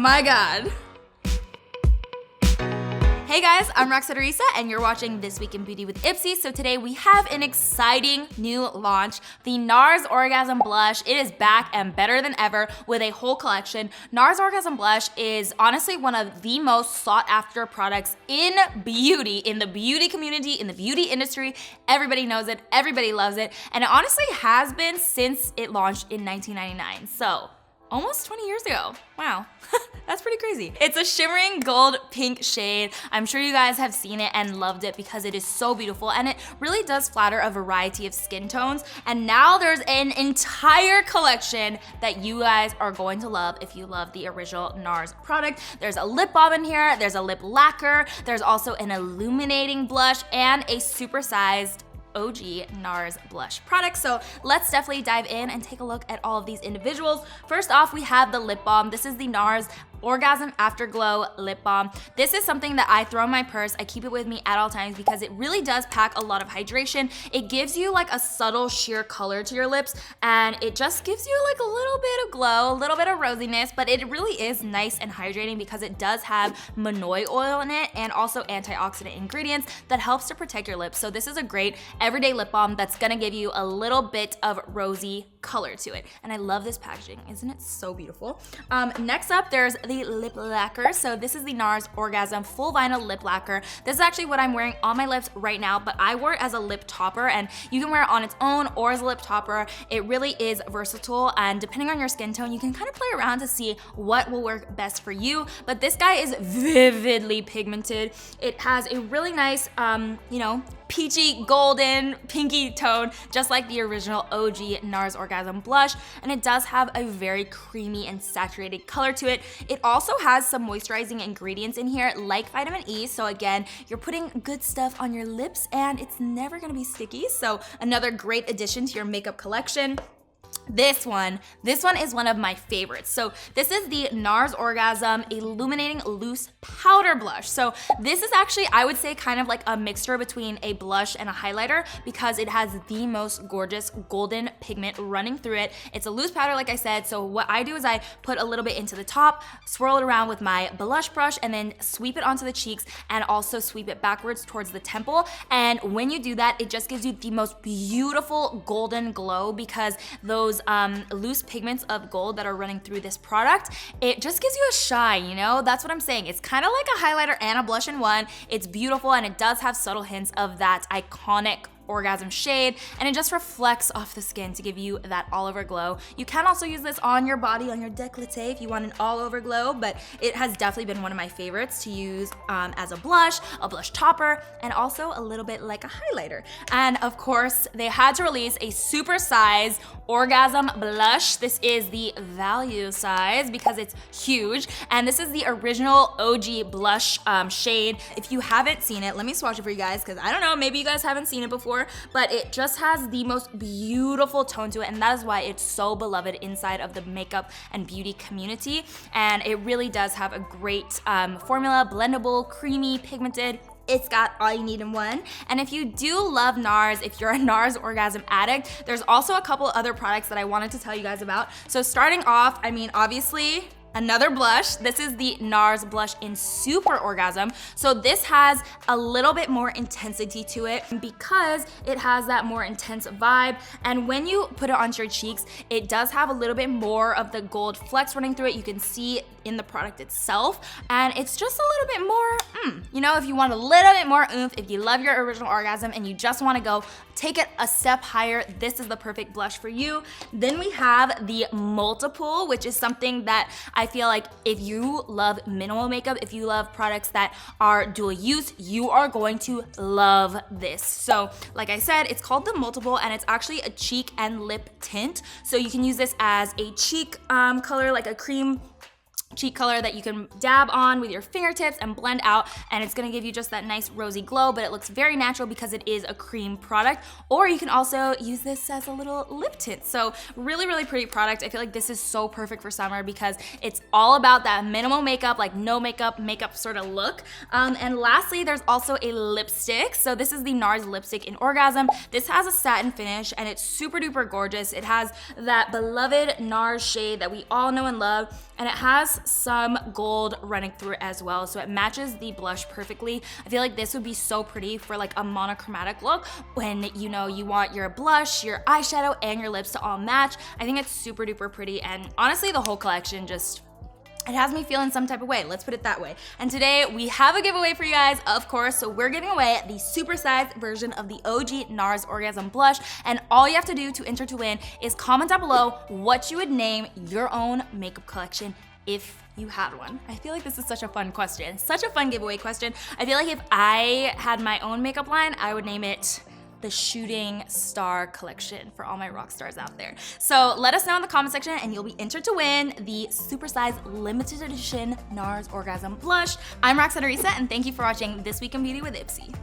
my God. Hey guys, I'm Roxette Arisa and you're watching This Week in Beauty with IPSY. So today we have an exciting new launch, the NARS Orgasm Blush. It is back and better than ever with a whole collection. NARS Orgasm Blush is honestly one of the most sought after products in beauty, in the beauty community, in the beauty industry. Everybody knows it, everybody loves it, and it honestly has been since it launched in 1999. So almost 20 years ago. Wow, that's pretty crazy. It's a shimmering gold pink shade. I'm sure you guys have seen it and loved it because it is so beautiful and it really does flatter a variety of skin tones. And now there's an entire collection that you guys are going to love if you love the original NARS product. There's a lip balm in here, there's a lip lacquer, there's also an illuminating blush and a supersized OG NARS blush product. So let's definitely dive in and take a look at all of these individuals. First off, we have the lip balm. This is the NARS Orgasm Afterglow lip balm. This is something that I throw in my purse. I keep it with me at all times because it really does pack a lot of hydration. It gives you like a subtle sheer color to your lips and it just gives you like a little bit of glow, a little bit of rosiness, but it really is nice and hydrating because it does have MONOI oil in it and also antioxidant ingredients that helps to protect your lips. So this is a great everyday lip balm that's gonna give you a little bit of rosy color to it. And I love this packaging. Isn't it so beautiful? Next up, there's the lip lacquer. So this is the NARS Orgasm Full Vinyl Lip Lacquer. This is actually what I'm wearing on my lips right now, but I wore it as a lip topper and you can wear it on its own or as a lip topper. It really is versatile and depending on your skin tone, you can kind of play around to see what will work best for you. But this guy is vividly pigmented. It has a really nice, peachy, golden, pinky tone, just like the original OG NARS Orgasm blush, and it does have a very creamy and saturated color to it. It also has some moisturizing ingredients in here like vitamin E, so again, you're putting good stuff on your lips and it's never gonna be sticky, so another great addition to your makeup collection. This one is one of my favorites. So this is the NARS Orgasm Illuminating Loose Powder Blush. So this is actually, I would say, kind of like a mixture between a blush and a highlighter because it has the most gorgeous golden pigment running through it. It's a loose powder, like I said, so what I do is I put a little bit into the top, swirl it around with my blush brush, and then sweep it onto the cheeks and also sweep it backwards towards the temple. And when you do that, it just gives you the most beautiful golden glow because those loose pigments of gold that are running through this product, it just gives you a shine, you know? That's what I'm saying. It's kind of like a highlighter and a blush in one. It's beautiful and it does have subtle hints of that iconic orgasm shade, and it just reflects off the skin to give you that all over glow. You can also use this on your body, on your décolleté if you want an all over glow, but it has definitely been one of my favorites to use as a blush topper, and also a little bit like a highlighter. And of course, they had to release a super size orgasm blush. This is the value size because it's huge, and this is the original OG blush shade. If you haven't seen it, let me swatch it for you guys because I don't know, maybe you guys haven't seen it before, but it just has the most beautiful tone to it, and that is why it's so beloved inside of the makeup and beauty community. And it really does have a great formula, blendable, creamy, pigmented. It's got all you need in one. And if you do love NARS, if you're a NARS Orgasm addict, there's also a couple other products that I wanted to tell you guys about. So starting off, I mean, obviously, another blush. This is the NARS blush in Super Orgasm. So this has a little bit more intensity to it because it has that more intense vibe. And when you put it onto your cheeks, it does have a little bit more of the gold flecks running through it. You can see in the product itself. And it's just a little bit more, if you want a little bit more oomph, if you love your original orgasm and you just want to go take it a step higher, this is the perfect blush for you. Then we have the Multiple, which is something that I feel like if you love minimal makeup, if you love products that are dual use, you are going to love this. So like I said, it's called the Multiple and it's actually a cheek and lip tint. So you can use this as a cheek color, like a cream cheek color that you can dab on with your fingertips and blend out, and it's gonna give you just that nice rosy glow, but it looks very natural because it is a cream product. Or you can also use this as a little lip tint. So really, really pretty product. I feel like this is so perfect for summer because it's all about that minimal makeup, like no makeup sort of look. And lastly, there's also a lipstick. So this is the NARS lipstick in Orgasm. This has a satin finish and it's super duper gorgeous. It has that beloved NARS shade that we all know and love, and it has some gold running through it as well, so it matches the blush perfectly. I feel like this would be so pretty for like a monochromatic look when you know you want your blush, your eyeshadow, and your lips to all match. I think it's super duper pretty, and honestly the whole collection just, it has me feeling some type of way, let's put it that way. And today we have a giveaway for you guys, of course. So we're giving away the supersized version of the OG NARS Orgasm Blush, and all you have to do to enter to win is comment down below what you would name your own makeup collection if you had one. I feel like this is such a fun question, such a fun giveaway question. I feel like if I had my own makeup line, I would name it the Shooting Star Collection for all my rock stars out there. So let us know in the comment section and you'll be entered to win the supersized limited edition NARS Orgasm Blush. I'm Roxette Arisa and thank you for watching This Week in Beauty with IPSY.